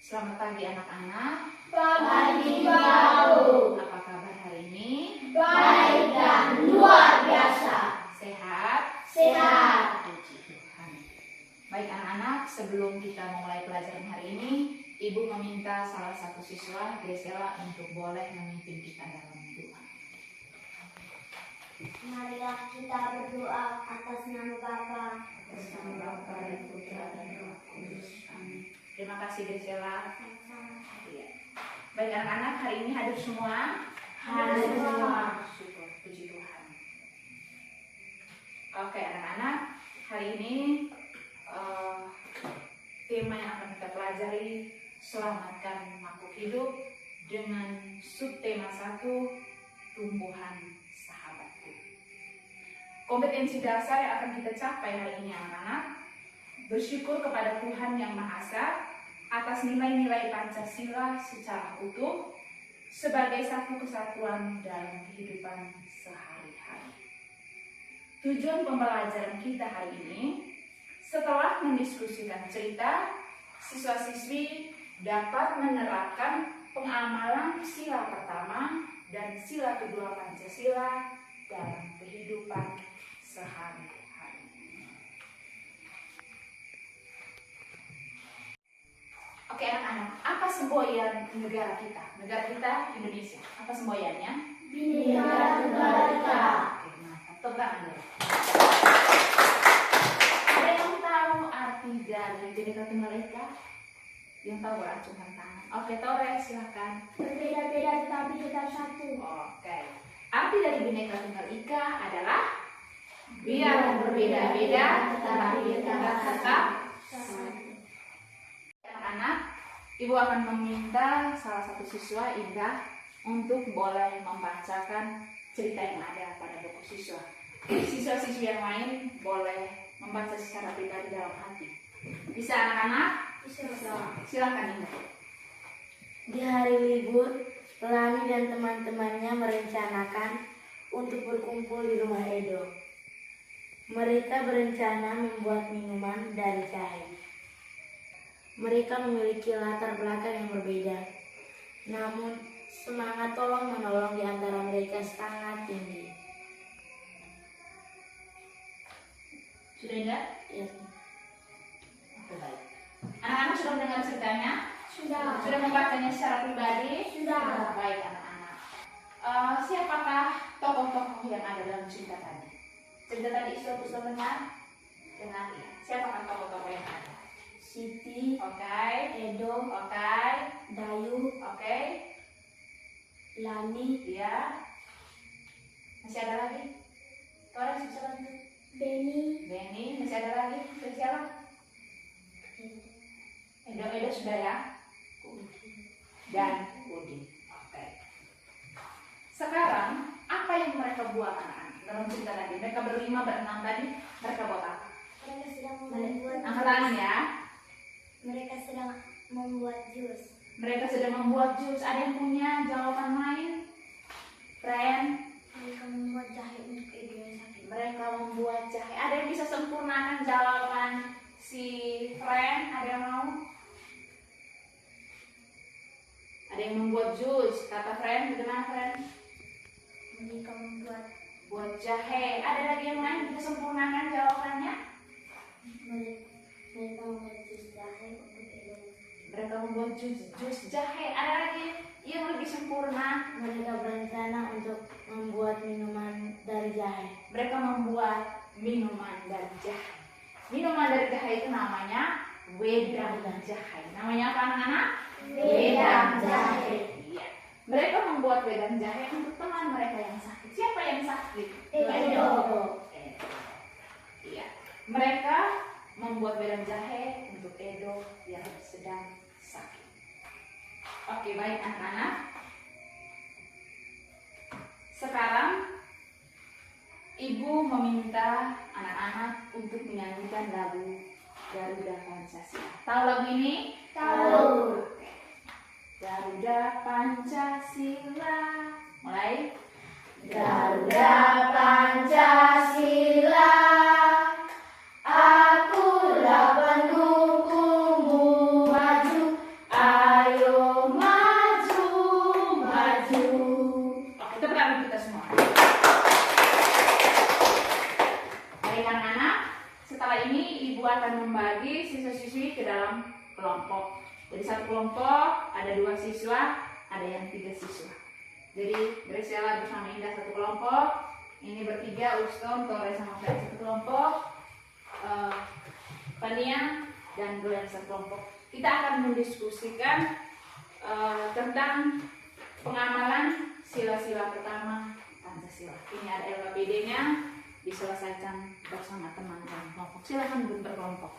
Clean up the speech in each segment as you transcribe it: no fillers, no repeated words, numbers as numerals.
Selamat pagi anak-anak. Pagi bau. Apa kabar hari ini? Baik dan luar biasa. Sehat? Sehat. Puji Tuhan. Baik anak-anak, sebelum kita memulai pelajaran hari ini, Ibu meminta salah satu siswa, Graciela, untuk boleh memimpin kita dalam doa. Marilah kita berdoa atas nama Bapa, Atas nama Bapa dan Putra dan Roh Kudus. Amin. Terima kasih Graciela. Iya. Baik anak-anak, hari ini hadir semua? Hadir semua. Syukur, puji Tuhan. Oke anak-anak, hari ini tema yang akan kita pelajari, selamatkan makhluk hidup, dengan subtema 1, tumbuhan sahabatku. Kompetensi dasar yang akan kita capai hari ini anak-anak, bersyukur kepada Tuhan Yang Maha Esa atas nilai-nilai Pancasila secara utuh sebagai satu kesatuan dalam kehidupan sehari-hari. Tujuan pembelajaran kita hari ini, setelah mendiskusikan cerita, siswa-siswi dapat menerapkan pengamalan sila pertama dan sila kedua Pancasila dalam kehidupan sehari-hari. Oke anak-anak, apa semboyan negara kita? Negara kita Indonesia. Apa semboyannya? Bhinneka Tunggal Ika. Oke, mantap. Tepuk tangan dulu. Ada yang tahu arti dari Bhinneka Tunggal Ika? Yang tahu acungkan tangan. Oke, Tore, silahkan. Berbeda-beda tetapi tetap satu. Oke. Arti dari Bhinneka Tunggal Ika adalah biar berbeda-beda tetapi kita tetap satu. Anak-anak, Ibu akan meminta salah satu siswa, Indah, untuk boleh membacakan cerita yang ada pada buku siswa. Siswa-siswi yang lain boleh membaca secara pribadi dalam hati. Bisa anak-anak? Bisa. Silakan Indah. Di hari libur, Lani dan teman-temannya merencanakan untuk berkumpul di rumah Edo. Mereka berencana membuat minuman dari jahe. Mereka memiliki latar belakang yang berbeda, namun semangat tolong-menolong di antara mereka sangat tinggi. Sudah Indah? Ya. Oke, baik. Anak-anak sudah mendengar ceritanya? Sudah. Sudah membacanya secara pribadi? Sudah. Baik anak-anak. Siapakah tokoh-tokoh yang ada dalam cerita tadi? Cerita tadi sudah dengar? Dengar ya. Siapakah tokoh-tokoh yang ada? Siti, Oke. Edo, Oke. Dayu, Oke. Lani, Iya. Masih ada lagi? Tore, bisa lanjut. Benny, masih ada lagi? Siapa? Edo sudah ya? Dan Udin. Oke. Sekarang, apa yang mereka buat anak-anak? Dalam cerita tadi, mereka berlima, berenam tadi, mereka buat apa? Mereka sedang membuat Angkat tangan ya. Mereka sedang membuat jus. Mereka sedang membuat jus. Ada yang punya jawaban lain? Friend? Mereka membuat jahe untuk Edo yang sakit. Mereka membuat jahe. Ada yang bisa sempurnakan jawaban si friend? Ada yang mau? Ada yang membuat jus. Kata friend, bagaimana friend? Mereka membuat Buat jahe. Ada lagi yang lain bisa sempurnakan jawabannya? mereka membuat jus jahe untuk Edo. Mereka membuat jus jahe. Ada lagi yang lebih sempurna? mereka berencana untuk membuat minuman dari jahe. Mereka membuat minuman dari jahe. Minuman dari jahe itu namanya wedang jahe. Namanya apa anak-anak? Wedang jahe. Iya. Mereka membuat wedang jahe untuk teman mereka yang sakit. Siapa yang sakit? Edo. Iya. Mereka membuat wedang jahe untuk Edo yang sedang sakit. Oke, baik anak-anak. Sekarang Ibu meminta anak-anak untuk menyanyikan lagu Garuda Pancasila. Tahu lagu ini? Tahu. Garuda Pancasila. Mulai. Garuda Pancasila, akulah pendukungmu maju. setelah ini Ibu akan membagi siswa-siswi ke dalam kelompok. Jadi satu kelompok ada 2 siswa, ada yang 3 siswa. Jadi Graciela bersama Indah satu kelompok, ini bertiga Uston, Tore sama Fred satu kelompok, Fania dan Glenn satu kelompok. Kita akan mendiskusikan tentang pengamalan sila-sila pertama Pancasila. Ini ada LKPD-nya, diselesaikan bersama teman dan kelompok. Silakan berkelompok.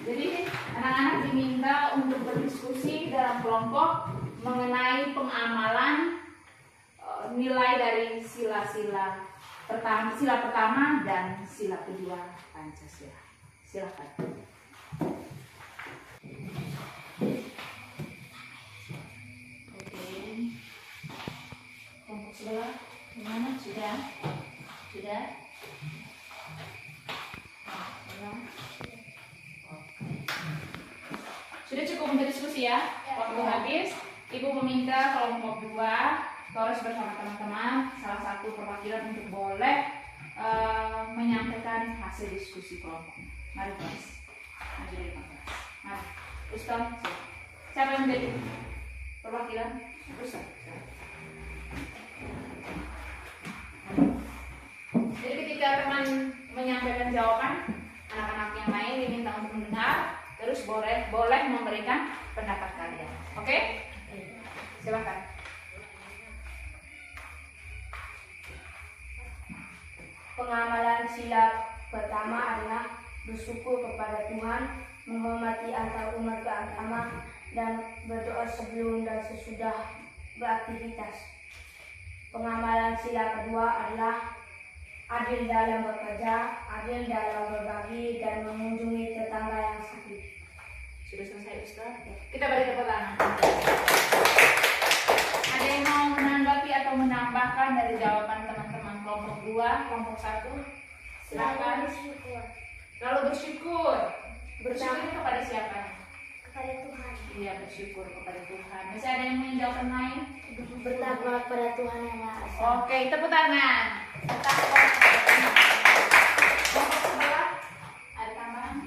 Jadi anak-anak diminta untuk berdiskusi dalam kelompok mengenai pengamalan nilai dari sila-sila pertama dan sila kedua Pancasila. Silakan. Oke. Kelompok sebelah gimana? Sudah? Sudah? Sudah cukup untuk diskusi ya? Waktu habis, Ibu meminta kelompok 2 Torres bersama teman-teman salah satu perwakilan untuk boleh menyampaikan hasil diskusi kelompoknya. Mari guys, maju dari kelas. Mari, Ustaz. Siapa yang menjadi perwakilan? Ustaz. Jadi ketika teman menyampaikan jawaban, anak-anak yang lain diminta untuk mendengar, terus boleh memberikan pendapat kalian. Oke? Silakan. Pengamalan sila pertama adalah bersyukur kepada Tuhan, menghormati antar umat beragama, dan berdoa sebelum dan sesudah beraktivitas. Pengamalan sila kedua adalah adil dalam bekerja, adil dalam berbagi, dan mengunjungi tetangga yang sakit. Sudah selesai Ustaz? Kita beri tepuk tangan. Ada yang mau menanggapi atau menambahkan dari jawaban teman-teman kelompok 2, kelompok 1? Silakan. Bersyukur Lalu bersyukur. Bersyukur kepada siapa? kepada Tuhan. Iya, bersyukur kepada Tuhan. Masih ada yang ingin jawaban lain? Bertakwa kepada Tuhan yang Maha Esa. Oke, tepuk tangan. Bertakwa kepada Tuhan. Kelompok sebelah ada tambahan?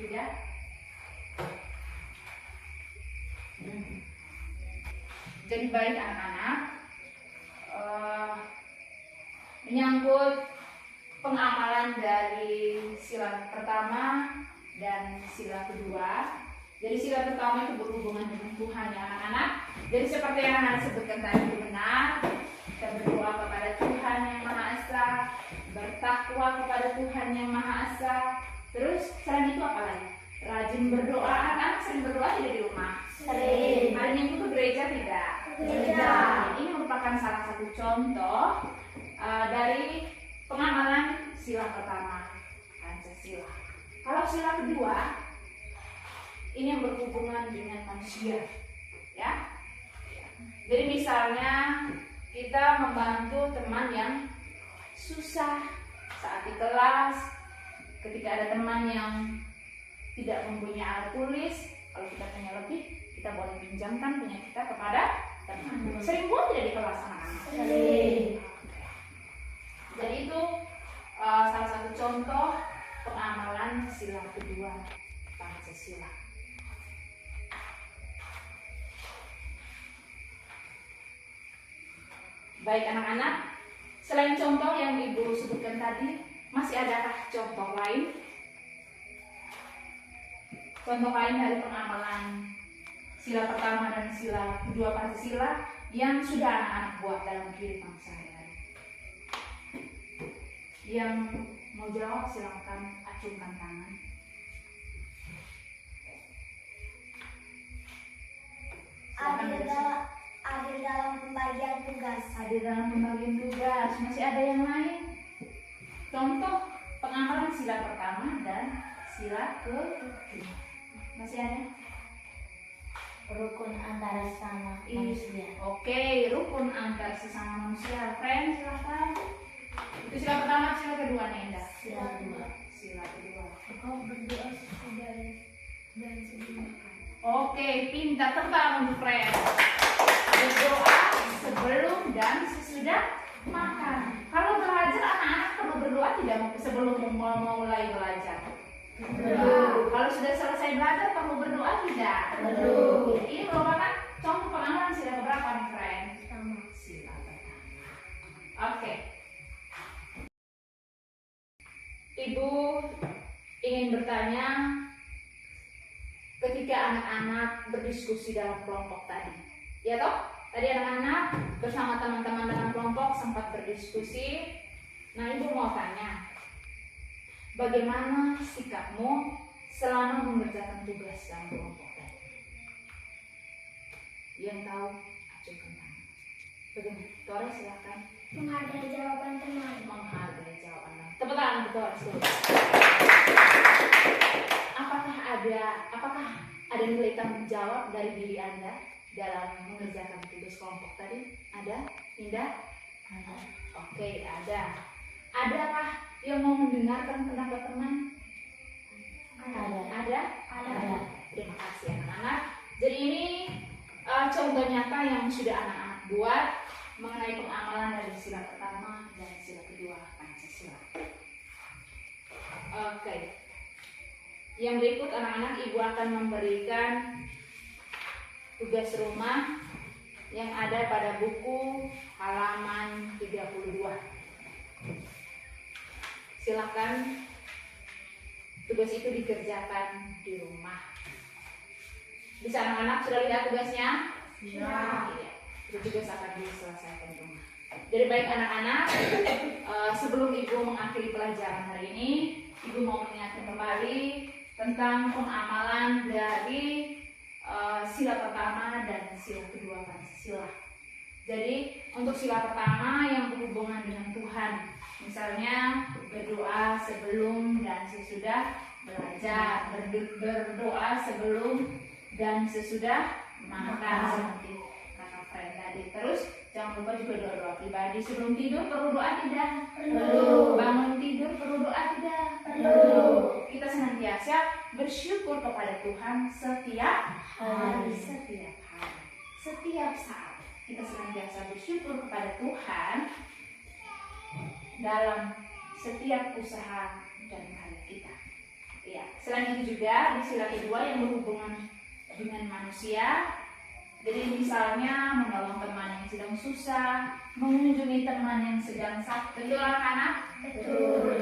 Tidak? Jadi baik anak-anak, menyangkut pengamalan dari sila pertama dan sila kedua. Jadi sila pertama itu berhubungan dengan Tuhan ya anak-anak. Jadi seperti yang anak sebutkan tadi itu benar. Kita berdoa kepada Tuhan yang Maha Esa, bertakwa kepada Tuhan yang Maha Esa. Terus selain itu apa lagi? Rajin berdoa. Anak-anak sering berdoa tidak di rumah? Sering. Hari Minggu ke gereja tidak? Tidak. Ini merupakan salah satu contoh dari pengamalan sila pertama Pancasila. Kalau sila kedua ini yang berhubungan dengan manusia, ya. Jadi misalnya kita membantu teman yang susah saat di kelas, ketika ada teman yang tidak mempunyai alat tulis, kalau kita punya lebih, kita boleh pinjamkan punya kita kepada teman. Sering buat tidak di kelas anak-anak? Sering. Jadi itu salah satu contoh pengamalan sila kedua Pancasila. Baik anak-anak, selain contoh yang Ibu sebutkan tadi, masih adakah contoh lain? Contoh lain dari pengamalan sila pertama dan sila kedua Pancasila yang sudah anak-anak buat dalam kehidupan sehari-hari. Yang mau jawab silakan acungkan tangan. Hadir dalam pembagian tugas. Hadir dalam pembagian tugas. Masih ada yang lain? Contoh pengamalan sila pertama dan sila kedua. Masih ada? Rukun antara sesama manusia. Oke, rukun antar sesama manusia. Friend, silahkan. Itu sila pertama, sila kedua nih, Indah. Sila kedua. Sila kedua. Kau berdoa sesudah dan sebelum makan. Oke, pintar, tebak untuk friend. Berdoa sebelum dan sesudah makan. Kalau belajar, anak-anak perlu berdoa tidak sebelum mulai belajar? Perlu. Kalau sudah selesai belajar perlu berdoa tidak? Perlu. Ini merupakan contoh pengamalan sila berapa nih, friend? Sama. Sila pertama. Oke. Ibu ingin bertanya, ketika anak-anak berdiskusi dalam kelompok tadi, ya toh? Tadi anak-anak bersama teman-teman dalam kelompok sempat berdiskusi. Nah, ibu mau tanya, bagaimana sikapmu selama mengerjakan tugas dalam kelompok tadi? Yang tahu, ajukan tangan. Bagaimana? Tore, silakan. Menghargai jawaban teman. Menghargai jawaban. Tepuk tangan untuk Tore dulu. Apakah ada nilai tanggung jawab dari diri Anda dalam mengerjakan tugas kelompok tadi? Ada? Indah? Ada. Oke, ada. Adakah yang mau mendengarkan pendapat teman? Ada. Ada? Ada. Terima kasih anak-anak. Jadi ini contoh nyata yang sudah anak-anak buat mengenai pengamalan dari sila pertama dan sila kedua Pancasila. Oke. Yang berikut anak-anak, ibu akan memberikan tugas rumah yang ada pada buku halaman 32. Silakan tugas itu dikerjakan di rumah. Bisa anak-anak sudah lihat tugasnya? Sudah. Iya. Itu tugas akan diselesaikan di rumah. Jadi baik anak-anak, sebelum ibu mengakhiri pelajaran hari ini, ibu mau mengingatkan kembali tentang pengamalan dari sila pertama dan sila kedua Pancasila. Jadi untuk sila pertama yang berhubungan dengan Tuhan, misalnya berdoa sebelum dan sesudah belajar, berdoa sebelum dan sesudah makan seperti kata friend tadi. Terus jangan lupa juga doa-doa pribadi. Sebelum tidur perlu doa tidak? Perlu. Bangun tidur perlu doa tidak? Perlu. Kita senantiasa bersyukur kepada Tuhan setiap Hari. setiap hari, setiap saat. Kita senantiasa bersyukur kepada Tuhan dalam setiap usaha dan karya kita. Ya, selain itu juga di sila kedua yang berhubungan dengan manusia. Jadi misalnya menolong teman yang sedang susah, mengunjungi teman yang sedang sakit. Betul anak-anak? Betul.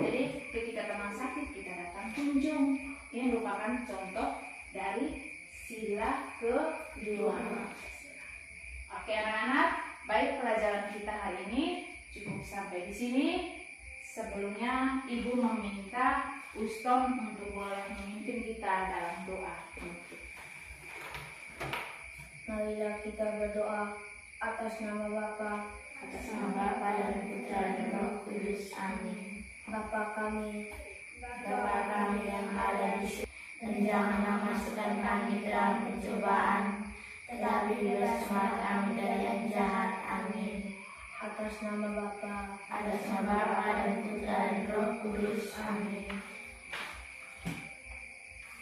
Jadi ketika teman sakit kita datang kunjung. Ini merupakan contoh dari sila kedua. Oke anak-anak, baik pelajaran kita hari ini cukup sampai di sini. Sebelumnya ibu meminta Ustom untuk boleh memimpin kita dalam doa. Marilah kita berdoa atas nama Bapa, Atas nama Bapa dan Putra dan Roh Kudus. Amin. Bapa kami yang ada di surga, dan janganlah masukkan kami ke dalam pencobaan, tetapi bebaskanlah kami dari yang jahat. Amin. Atas nama Bapa, dan Putra dan Roh Kudus. Amin.